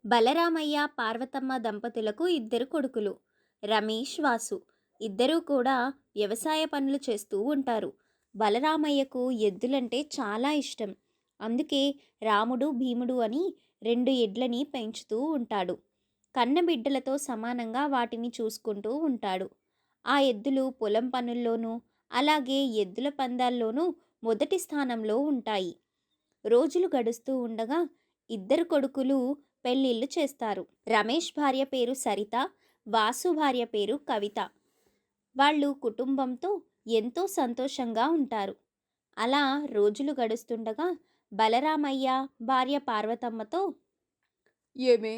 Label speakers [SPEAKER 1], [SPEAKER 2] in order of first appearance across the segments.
[SPEAKER 1] బలరామయ్య, పార్వతమ్మ దంపతులకు ఇద్దరు కొడుకులు. రమేష్, వాసు. ఇద్దరూ కూడా వ్యవసాయ పనులు చేస్తూ ఉంటారు. బలరామయ్యకు ఎద్దులంటే చాలా ఇష్టం. అందుకే రాముడు, భీముడు అని 2 ఎడ్లని పెంచుతూ ఉంటాడు. కన్నబిడ్డలతో సమానంగా వాటిని చూసుకుంటూ ఉంటాడు. ఆ ఎద్దులు పొలం పనుల్లోనూ, అలాగే ఎద్దుల పందాల్లోనూ మొదటి స్థానంలో ఉంటాయి. రోజులు గడుస్తూ ఉండగా ఇద్దరు కొడుకులు పెళ్ళిళ్ళు చేస్తారు. రమేష్ భార్య పేరు సరిత, వాసు భార్య పేరు కవిత. వాళ్ళు కుటుంబంతో ఎంతో సంతోషంగా ఉంటారు. అలా రోజులు గడుస్తుండగా బలరామయ్య భార్య పార్వతమ్మతో,
[SPEAKER 2] ఏమే,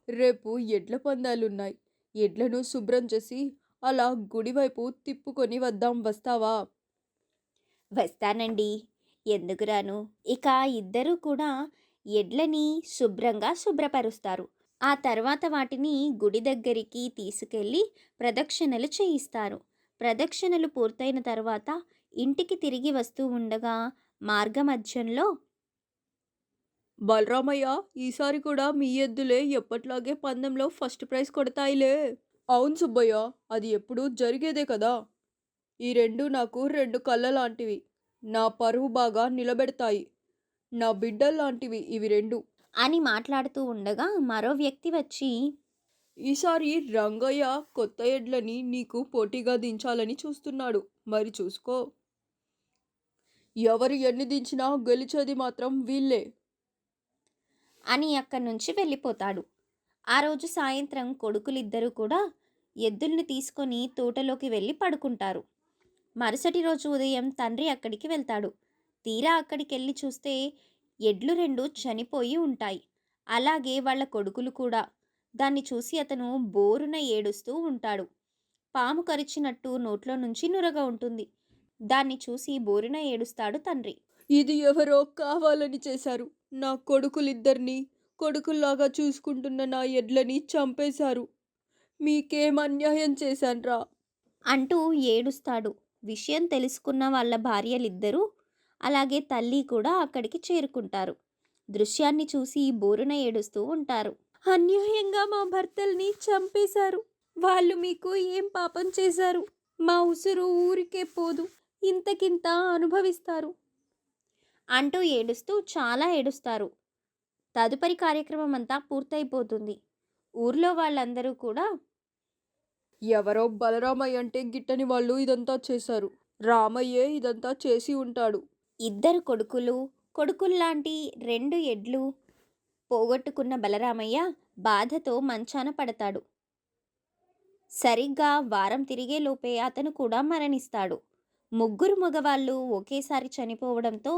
[SPEAKER 2] రేపు ఎడ్ల పందాలున్నాయి. ఎడ్లను శుభ్రం చేసి అలా గుడివైపు తిప్పుకొని వస్తావా?
[SPEAKER 1] వస్తానండి, ఎందుకు రాను. ఇక ఇద్దరూ కూడా ఎడ్లని శుభ్రపరుస్తారు. ఆ తర్వాత వాటిని గుడి దగ్గరికి తీసుకెళ్ళి ప్రదక్షిణలు చేయిస్తారు. ప్రదక్షిణలు పూర్తయిన తర్వాత ఇంటికి తిరిగి వస్తూ ఉండగా మార్గమధ్యంలో,
[SPEAKER 2] బలరామయ్య, ఈసారి కూడా మీ ఎద్దులే ఎప్పట్లాగే పందెంలో ఫస్ట్ ప్రైజ్ కొడతాయిలే. అవును సుబ్బయ్య, అది ఎప్పుడూ జరిగేదే కదా. ఈ రెండు నాకు 2 కళ్ళ లాంటివి. నా పరువు బాగా నిలబెడతాయి. నా బిడ్డల్లాంటివి ఇవి 2.
[SPEAKER 1] అని మాట్లాడుతూ ఉండగా మరో వ్యక్తి వచ్చి,
[SPEAKER 2] ఈసారి రంగయ్య కొత్త ఎడ్లని నీకు పోటీగా దించాలని చూస్తున్నాడు. మరి చూసుకో. ఎవరు ఎన్ని దించినా గెలిచేది మాత్రం వీళ్ళే.
[SPEAKER 1] అని అక్కడి నుంచి వెళ్ళిపోతాడు. ఆ రోజు సాయంత్రం కొడుకులిద్దరూ కూడా ఎద్దుల్ని తీసుకొని తోటలోకి వెళ్ళి పడుకుంటారు. మరుసటి రోజు ఉదయం తండ్రి అక్కడికి వెళ్తాడు. తీరా అక్కడికెళ్ళి చూస్తే ఎడ్లు 2 చనిపోయి ఉంటాయి. అలాగే వాళ్ళ కొడుకులు కూడా. దాన్ని చూసి అతను బోరున ఏడుస్తూ ఉంటాడు. పాము కరిచినట్టు నోట్లో నుంచి నురగ ఉంటుంది. దాన్ని చూసి బోరున ఏడుస్తాడు తండ్రి.
[SPEAKER 2] ఇది ఎవరో కావాలని చేశారు. నా కొడుకులిద్దరినీ కొడుకుల్లాగా చూసుకుంటున్న నా ఎడ్లని చంపేశారు. మీకేం అన్యాయం చేశాన్రా?
[SPEAKER 1] అంటూ ఏడుస్తాడు. విషయం తెలుసుకున్న వాళ్ళ భార్యలిద్దరూ అలాగే తల్లి కూడా అక్కడికి చేరుకుంటారు. దృశ్యాన్ని చూసి బోరున ఏడుస్తూ ఉంటారు. అన్యాయంగా మా భర్తల్ని చంపేశారు. వాళ్ళు మీకు ఏం పాపం చేశారు? మా ఉసురు ఊరికే పోదు, ఇంతకింత అనుభవిస్తారు అంటూ ఏడుస్తూ చాలా ఏడుస్తారు. తదుపరి కార్యక్రమం అంతా పూర్తయిపోతుంది. ఊర్లో వాళ్ళందరూ కూడా,
[SPEAKER 2] ఎవరో బలరామయ్య అంటే గిట్టని వాళ్ళు ఇదంతా చేశారు. రామయ్యే ఇదంతా చేసి ఉంటాడు.
[SPEAKER 1] ఇద్దరు కొడుకుల్లాంటి 2 ఎడ్లు పోగొట్టుకున్న బలరామయ్య బాధతో మంచాన పడతాడు. సరిగ్గా వారం తిరిగేలోపే అతను కూడా మరణిస్తాడు. ముగ్గురు మగవాళ్ళు ఒకేసారి చనిపోవడంతో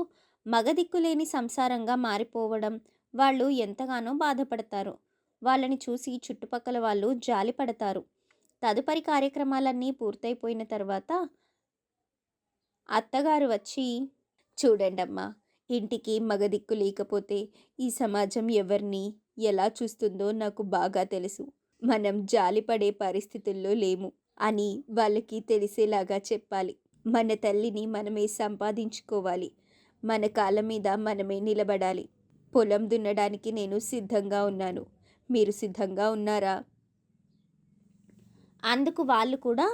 [SPEAKER 1] మగదిక్కులేని సంసారంగా మారిపోవడం వాళ్ళు ఎంతగానో బాధపడతారు. వాళ్ళని చూసి చుట్టుపక్కల వాళ్ళు జాలిపడతారు. తదుపరి కార్యక్రమాలన్నీ పూర్తయిపోయిన తర్వాత అత్తగారు వచ్చి, చూడండమ్మా, ఇంటికి మగదిక్కు లేకపోతే ఈ సమాజం ఎవరిని ఎలా చూస్తుందో నాకు బాగా తెలుసు. మనం జాలిపడే పరిస్థితుల్లో లేము అని వాళ్ళకి తెలిసేలాగా చెప్పాలి. మన తల్లిని మనమే సంపాదించుకోవాలి. మన కాళ్ళ మీద మనమే నిలబడాలి. పొలం దున్నడానికి నేను సిద్ధంగా ఉన్నాను. మీరు సిద్ధంగా ఉన్నారా? అందుకు వాళ్ళు కూడా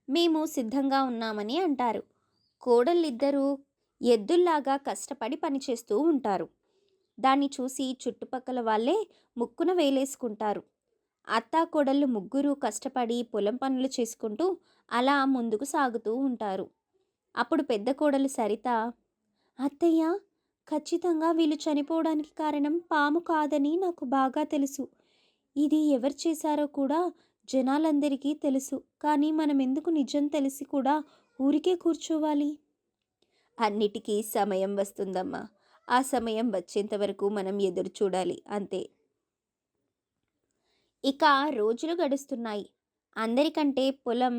[SPEAKER 1] మేము సిద్ధంగా ఉన్నామని అంటారు. కోడళ్ళిద్దరూ ఎద్దుల్లాగా కష్టపడి పనిచేస్తూ ఉంటారు. దాన్ని చూసి చుట్టుపక్కల వాళ్ళే ముక్కున వేలేసుకుంటారు. అత్తాకోడళ్ళు ముగ్గురు కష్టపడి పొలం పనులు చేసుకుంటూ అలా ముందుకు సాగుతూ ఉంటారు. అప్పుడు పెద్ద కోడలు సరిత, అత్తయ్య, ఖచ్చితంగా వీళ్ళు చనిపోవడానికి కారణం పాము కాదని నాకు బాగా తెలుసు. ఇది ఎవరు చేశారో కూడా జనాలందరికీ తెలుసు. కానీ మనం ఎందుకు నిజం తెలిసి కూడా ఊరికే కూర్చోవాలి? అన్నిటికీ సమయం వస్తుందమ్మా. ఆ సమయం వచ్చేంత వరకు మనం ఎదురు చూడాలి, అంతే. ఇక రోజులు గడుస్తున్నాయి. అందరికంటే పొలం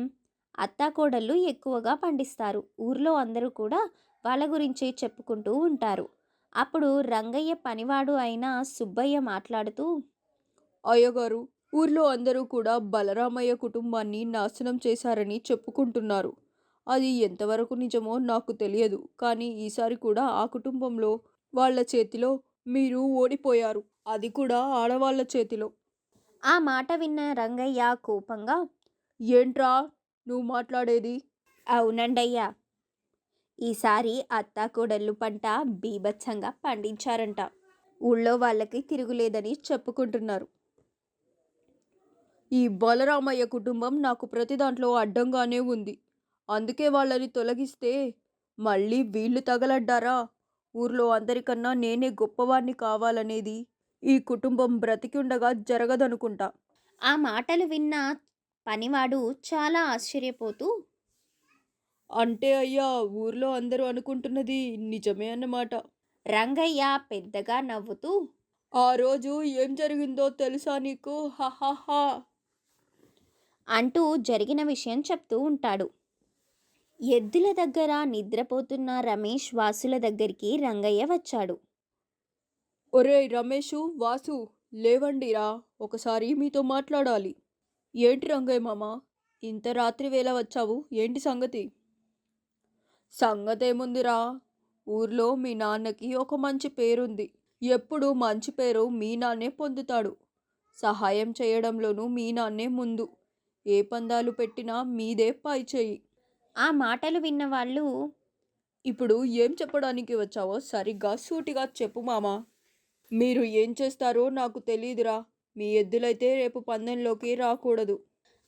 [SPEAKER 1] అత్తాకోడళ్ళు ఎక్కువగా పండిస్తారు. ఊర్లో అందరూ కూడా వాళ్ళ గురించే చెప్పుకుంటూ ఉంటారు. అప్పుడు రంగయ్య పనివాడు అయిన సుబ్బయ్య మాట్లాడుతూ,
[SPEAKER 2] అయ్యగారు, ఊర్లో అందరూ కూడా బలరామయ్య కుటుంబాన్ని నాశనం చేశారని చెప్పుకుంటున్నారు. అది ఎంతవరకు నిజమో నాకు తెలియదు. కానీ ఈసారి కూడా ఆ కుటుంబంలో వాళ్ళ చేతిలో మీరు ఓడిపోయారు. అది కూడా ఆడవాళ్ళ చేతిలో.
[SPEAKER 1] ఆ మాట విన్న రంగయ్య కోపంగా,
[SPEAKER 2] ఏంట్రా నువ్వు మాట్లాడేది?
[SPEAKER 1] అవునండయ్యా, ఈసారి అత్తాకోడళ్ళు పంట బీభత్సంగా పండించారంట. ఊళ్ళో వాళ్ళకి తిరుగులేదని చెప్పుకుంటున్నారు.
[SPEAKER 2] ఈ బలరామయ్య కుటుంబం నాకు ప్రతి దాంట్లో అడ్డంగానే ఉంది. అందుకే వాళ్ళని తొలగిస్తే మళ్ళీ వీళ్ళు తగలడ్డారా? ఊర్లో అందరికన్నా నేనే గొప్పవాణ్ణి కావాలనేది ఈ కుటుంబం బ్రతికుండగా జరగదనుకుంటా.
[SPEAKER 1] ఆ మాటలు విన్న పనివాడు చాలా ఆశ్చర్యపోతూ,
[SPEAKER 2] అంటే అయ్యా, ఊర్లో అందరూ అనుకుంటున్నది నిజమే అన్నమాట.
[SPEAKER 1] రంగయ్య పెద్దగా నవ్వుతూ
[SPEAKER 2] ఆ రోజు ఏం జరిగిందో తెలుసా నీకు? హహహా!
[SPEAKER 1] అంటూ జరిగిన విషయం చెప్తూ ఉంటాడు. ఎద్దుల దగ్గర నిద్రపోతున్న రమేష్, వాసుల దగ్గరికి రంగయ్య వచ్చాడు.
[SPEAKER 2] ఒరేయ్ రమేషు, వాసు, లేవండిరా, ఒకసారి మీతో మాట్లాడాలి. ఏంటి రంగయ్య మామ, ఇంత రాత్రి వేళ వచ్చావు? ఏంటి సంగతి? సంగతేముందిరా, ఊర్లో మీ నాన్నకి ఒక మంచి పేరుంది. ఎప్పుడు మంచి పేరు మీ నాన్నే పొందుతాడు. సహాయం చేయడంలోనూ మీ నాన్నే ముందు. ఏ పందాలు పెట్టినా మీదే పై చేయి.
[SPEAKER 1] ఆ మాటలు విన్న వాళ్ళు,
[SPEAKER 2] ఇప్పుడు ఏం చెప్పడానికి వచ్చావో సరిగ్గా సూటిగా చెప్పు మామా. మీరు ఏం చేస్తారో నాకు తెలీదురా. మీ ఎద్దులైతే రేపు పందెంలోకి రాకూడదు.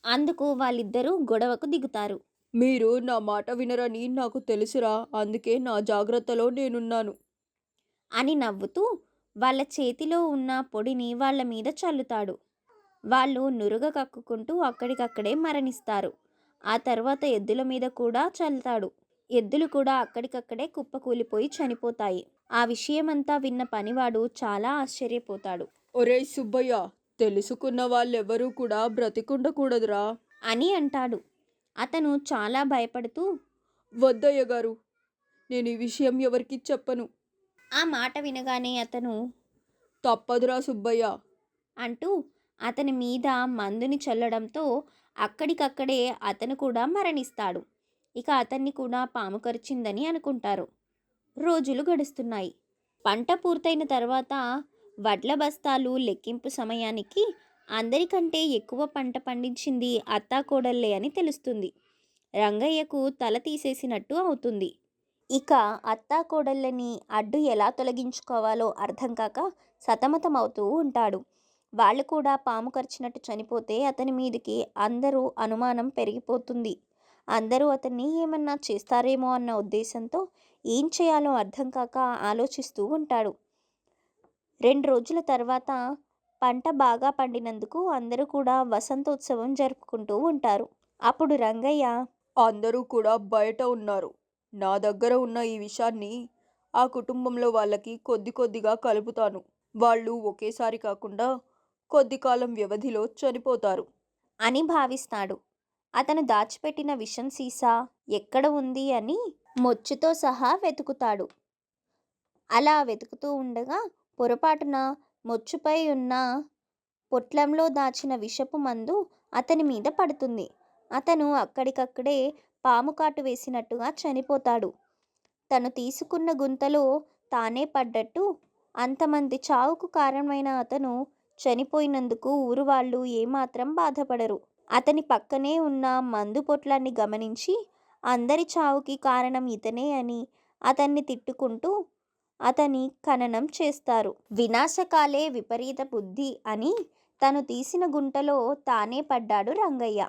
[SPEAKER 1] అందుకు వాళ్ళిద్దరూ గొడవకు దిగుతారు.
[SPEAKER 2] మీరు నా మాట వినరని నాకు తెలుసురా. అందుకే నా జాగ్రత్తలో నేనున్నాను.
[SPEAKER 1] అని నవ్వుతూ వాళ్ళ చేతిలో ఉన్న పొడిని వాళ్ళ మీద చల్లుతాడు. వాళ్ళు నురుగ కక్కుకుంటూ అక్కడికక్కడే మరణిస్తారు. ఆ తర్వాత ఎద్దుల మీద కూడా చల్లుతాడు. ఎద్దులు కూడా అక్కడికక్కడే కుప్పకూలిపోయి చనిపోతాయి. ఆ విషయమంతా విన్న పనివాడు చాలా ఆశ్చర్యపోతాడు.
[SPEAKER 2] ఒరేయ్ సుబ్బయ్య, తెలుసుకున్న వాళ్ళెవరూ కూడా బ్రతికుండకూడదురా
[SPEAKER 1] అని అంటాడు. అతను చాలా భయపడుతూ,
[SPEAKER 2] వద్దయ్య గారు, నేను ఈ విషయం ఎవరికి చెప్పను.
[SPEAKER 1] ఆ మాట వినగానే అతను
[SPEAKER 2] తప్పదురా సుబ్బయ్య.
[SPEAKER 1] అంటూ అతని మీద మందుని చల్లడంతో అక్కడికక్కడే అతను కూడా మరణిస్తాడు. ఇక అతన్ని కూడా పాము కరిచిందని అనుకుంటారు. రోజులు గడుస్తున్నాయి. పంట పూర్తయిన తర్వాత వడ్ల బస్తాలు లెక్కింపు సమయానికి అందరికంటే ఎక్కువ పంట పండించింది అత్తాకోడళ్ళే అని తెలుస్తుంది. రంగయ్యకు తల తీసేసినట్టు అవుతుంది. ఇక అత్తాకోడళ్ళని అడ్డు ఎలా తొలగించుకోవాలో అర్థం కాక సతమతమవుతూ ఉంటాడు. వాళ్ళు కూడా పాము కరిచినట్టు చనిపోతే అతని మీదకి అందరూ అనుమానం పెరిగిపోతుంది. అందరూ అతన్ని ఏమన్నా చేస్తారేమో అన్న ఉద్దేశంతో ఏం చేయాలో అర్థం కాక ఆలోచిస్తూ ఉంటాడు. 2 రోజుల తర్వాత పంట బాగా పండినందుకు అందరూ కూడా వసంతోత్సవం జరుపుకుంటూ ఉంటారు. అప్పుడు రంగయ్య,
[SPEAKER 2] అందరూ కూడా బయట ఉన్నారు. నా దగ్గర ఉన్న ఈ విషయాన్ని ఆ కుటుంబంలో వాళ్ళకి కొద్ది కొద్దిగా కలుపుతాను. వాళ్ళు ఒకేసారి కాకుండా కొద్ది కాలం వ్యవధిలో చనిపోతారు
[SPEAKER 1] అని భావిస్తాడు. అతను దాచిపెట్టిన విషం సీసా ఎక్కడ ఉంది అని మొచ్చుతో సహా వెతుకుతాడు. అలా వెతుకుతూ ఉండగా పొరపాటున మొచ్చుపై ఉన్న పొట్లంలో దాచిన విషపు మందు అతని మీద పడుతుంది. అతను అక్కడికక్కడే పాము కాటు వేసినట్టుగా చనిపోతాడు. తను తీసుకున్న గుంతలో తానే పడ్డట్టు అంతమంది చావుకు కారణమైన అతను చనిపోయినందుకు ఊరు వాళ్ళు ఏమాత్రం బాధపడరు. అతని పక్కనే ఉన్న మందు పొట్లాన్ని గమనించి అందరి చావుకి కారణం ఇతనే అని అతన్ని తిట్టుకుంటూ అతని ఖననం చేస్తారు. వినాశకాలే విపరీత బుద్ధి అని తను తీసిన గుంటలో తానే పడ్డాడు రంగయ్య.